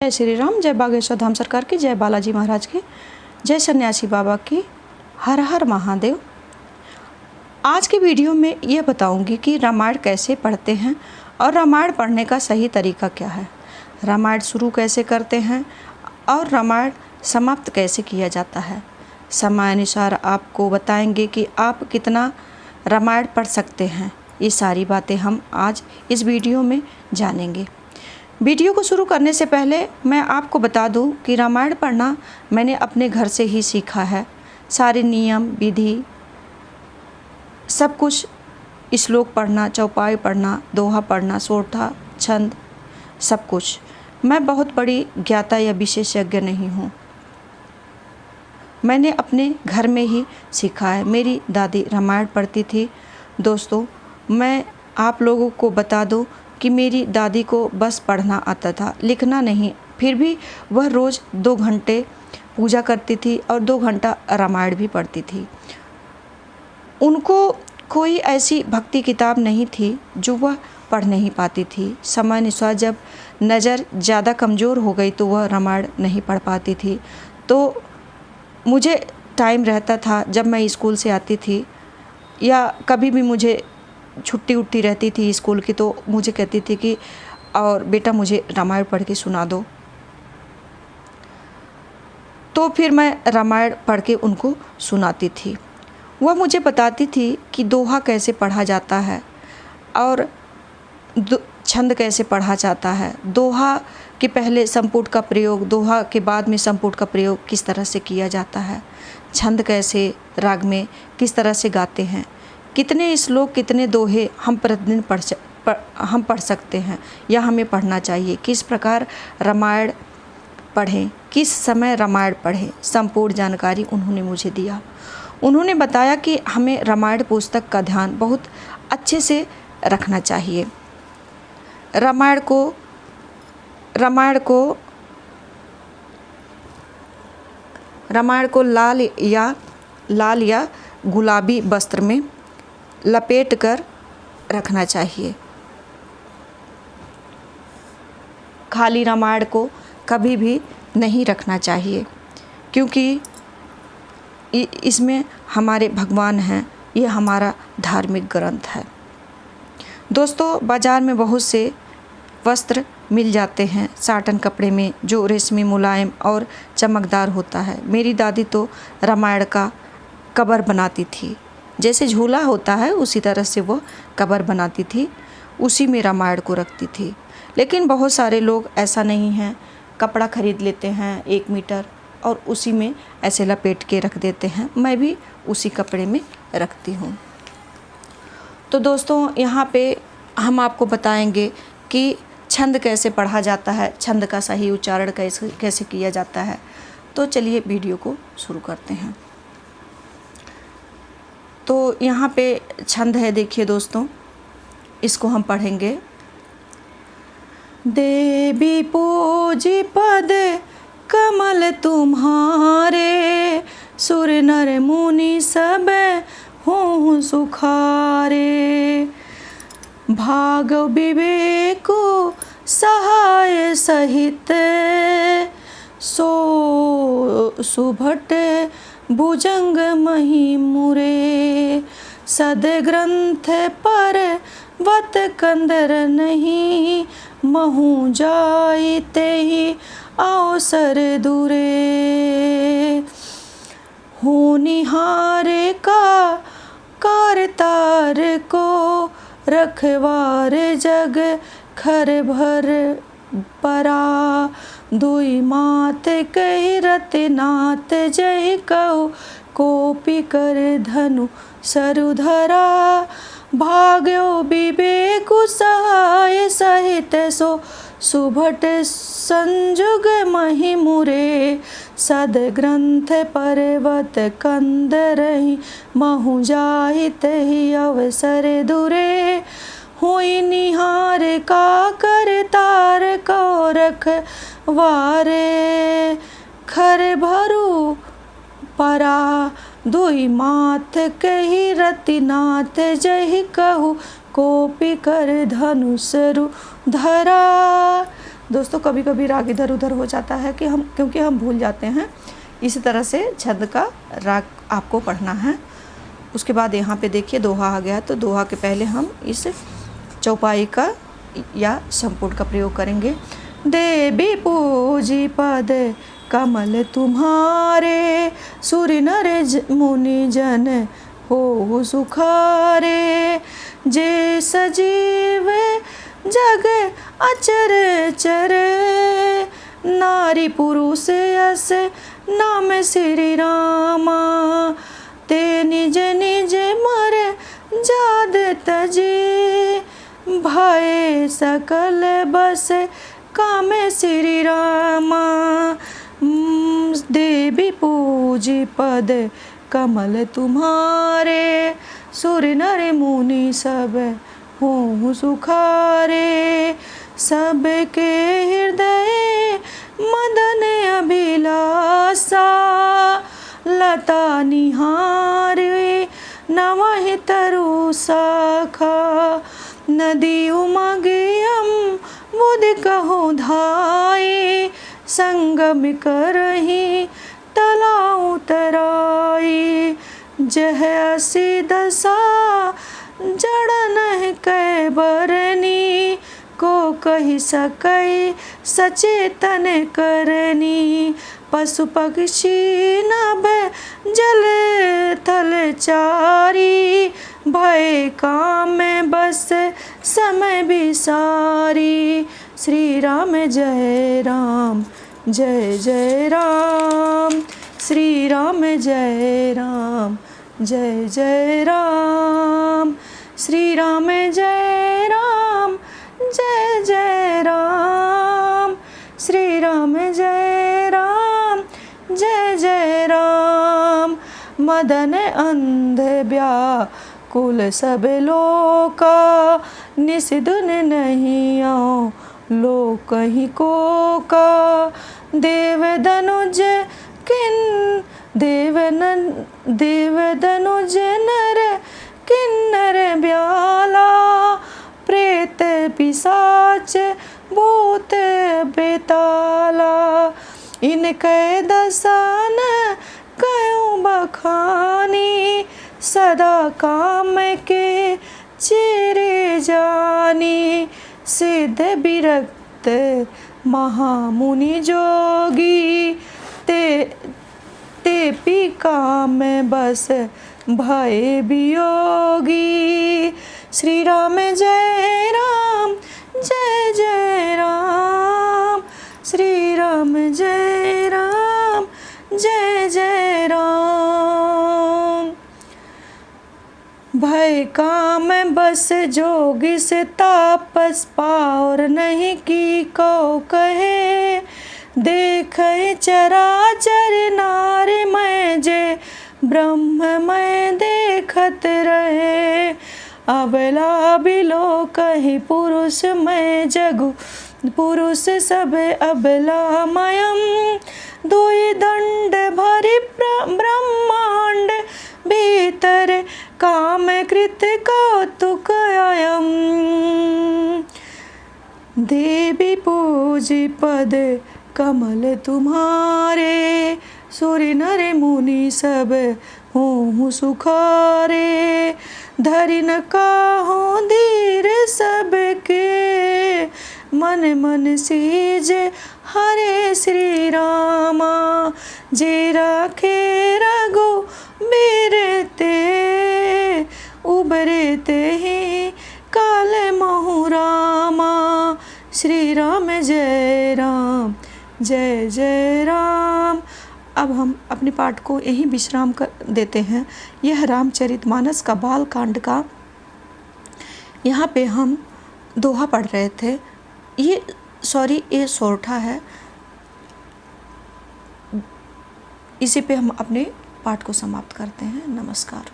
जय श्री राम, जय बागेश्वर धाम सरकार की, जय बालाजी महाराज की, जय सन्यासी बाबा की, हर हर महादेव। आज की वीडियो में ये बताऊंगी कि रामायण कैसे पढ़ते हैं और रामायण पढ़ने का सही तरीका क्या है, रामायण शुरू कैसे करते हैं और रामायण समाप्त कैसे किया जाता है। समयानुसार आपको बताएंगे कि आप कितना रामायण पढ़ सकते हैं। ये सारी बातें हम आज इस वीडियो में जानेंगे। वीडियो को शुरू करने से पहले मैं आपको बता दूं कि रामायण पढ़ना मैंने अपने घर से ही सीखा है। सारे नियम विधि सब कुछ, श्लोक पढ़ना, चौपाई पढ़ना, दोहा पढ़ना, सोरठा, छंद, सब कुछ। मैं बहुत बड़ी ज्ञाता या विशेषज्ञ नहीं हूँ, मैंने अपने घर में ही सीखा है। मेरी दादी रामायण पढ़ती थी। दोस्तों, मैं आप लोगों को बता दूं कि मेरी दादी को बस पढ़ना आता था, लिखना नहीं। फिर भी वह रोज़ 2 घंटे पूजा करती थी और 2 घंटा रामायण भी पढ़ती थी। उनको कोई ऐसी भक्ति किताब नहीं थी जो वह पढ़ नहीं पाती थी। समयानुसार जब नज़र ज़्यादा कमज़ोर हो गई तो वह रामायण नहीं पढ़ पाती थी। तो मुझे टाइम रहता था, जब मैं स्कूल से आती थी या कभी भी मुझे छुट्टी उट्टी रहती थी स्कूल की, तो मुझे कहती थी कि और बेटा मुझे रामायण पढ़ के सुना दो। तो फिर मैं रामायण पढ़ के उनको सुनाती थी। वह मुझे बताती थी कि दोहा कैसे पढ़ा जाता है और छंद कैसे पढ़ा जाता है। दोहा के पहले संपुट का प्रयोग, दोहा के बाद में संपुट का प्रयोग किस तरह से किया जाता है, छंद कैसे राग में किस तरह से गाते हैं, कितने श्लोक कितने दोहे हम प्रतिदिन पढ़ सकते हैं या हमें पढ़ना चाहिए, किस प्रकार रामायण पढ़ें, किस समय रामायण पढ़ें, संपूर्ण जानकारी उन्होंने मुझे दिया। उन्होंने बताया कि हमें रामायण पुस्तक का ध्यान बहुत अच्छे से रखना चाहिए। रामायण को लाल या गुलाबी वस्त्र में लपेट कर रखना चाहिए। खाली रामायण को कभी भी नहीं रखना चाहिए, क्योंकि इसमें हमारे भगवान हैं, ये हमारा धार्मिक ग्रंथ है। दोस्तों, बाज़ार में बहुत से वस्त्र मिल जाते हैं साटन कपड़े में, जो रेशमी, मुलायम और चमकदार होता है। मेरी दादी तो रामायण का कवर बनाती थी, जैसे झूला होता है उसी तरह से वो कवर बनाती थी, उसी में रामायण को रखती थी। लेकिन बहुत सारे लोग ऐसा नहीं हैं, कपड़ा खरीद लेते हैं 1 मीटर और उसी में ऐसे लपेट के रख देते हैं। मैं भी उसी कपड़े में रखती हूँ। तो दोस्तों, यहाँ पे हम आपको बताएंगे कि छंद कैसे पढ़ा जाता है, छंद का सही उच्चारण कैसे किया जाता है। तो चलिए वीडियो को शुरू करते हैं। तो यहाँ पे छंद है, देखिए दोस्तों, इसको हम पढ़ेंगे। देवी पूजी पद कमल तुम्हारे, सुर नर मुनि सब हों सुखारे, भाग विवेक सहाय सहित, सो सुभट भुजंग मही मुरे, सदग्रंथ पर वत कंदर नहीं, महु जाइते ही अवसर दूरे, होनिहार का करतार को, रखवार जग खर भर परा, दुई मात कही रतनाथ जय कहु, कोपी कर धनु सरुधरा, भाग्यो विवेक सहाय सहित, सो सुभट संजुग मही मुरे, सदग्रंथ पर्वत कंदरहि, महु जाहित ही अवसर दूरे, हुई निहार का करतार को, रखवारे खर भरु परा, दुई माथ कही रतिनाथ जय कहु, कोपी कर धनुष धरा, दोस्तों कभी कभी राग इधर उधर हो जाता है कि क्योंकि हम भूल जाते हैं। इसी तरह से छंद का राग आपको पढ़ना है। उसके बाद यहाँ पे देखिए दोहा आ गया, तो दोहा के पहले हम इस चौपाई का या संपूर्ण का प्रयोग करेंगे। देवी पूजी पद कमल तुम्हारे, सूर्य नर मुनि जन हो सुखारे। जे सजीव जग अचर चरे, नारी पुरुष यस नाम श्री रामा। ते निज निज मर जाद तजी, भय सकल बस काम श्री रामा। देवी पूजी पद कमल तुम्हारे, सूर्य नर मुनि सब हो सुखारे। सबके हृदय मदन अभिलाषा, लता निहारे नवहि तरु शाखा। नदी उमगियम बुध कहो धाई, संगम करही तलाउ तराई। जह असी दशा जड़ नह कै बरनी, को कही सकै सचेतन करनी। पशु पक्षी नभ जल थल चारी, भय काम बस समय बिसारी। श्री राम जय राम जय जय राम, श्री राम जय राम जय जय राम, श्री राम जय राम जय जय राम, श्री राम जय राम जय जय राम। मदन अंध व्याकुल सब लोका, निस्दुन नहीं आओ लोक कहीं को का। देव धनुज किन देव धनुज नर किन्नर ब्याला, प्रेत पिशाच भूत बेताला। इनके दसान कयूं बखानी, सदा काम के चेरे जानी। सिद्ध विरक्त महामुनि जोगी, ते पी काम बस भय वियोगी। श्री राम जय राम जय जय राम, श्री राम जय राम जय जय राम। भय काम बस जोगी से तापस पार नहीं की को कहे। देख चराचर नारी मैं जे ब्रह्म मैं देखत रहे। अबला बिलो कहीं पुरुष मैं जगु पुरुष सब अबला मयम। दुई दंड भरी ब्रह्मांड भीतर काम कृत कौतुक अयम। देवी पूजी पद कमल तुम्हारे, सूर्य नर मुनि सब हों सुखारे। धरि न काहू धीर सबके, मन मन सीज हरे श्री रामा। जे राखे रघु बीरते, उबरे ते ही काल महु रामा। श्री राम जय राम जय जय राम। अब हम अपने पाठ को यहीं विश्राम कर देते हैं। यह रामचरितमानस का बाल कांड का यहाँ पे हम दोहा पढ़ रहे थे। ये सोरठा है। इसी पे हम अपने पाठ को समाप्त करते हैं। नमस्कार।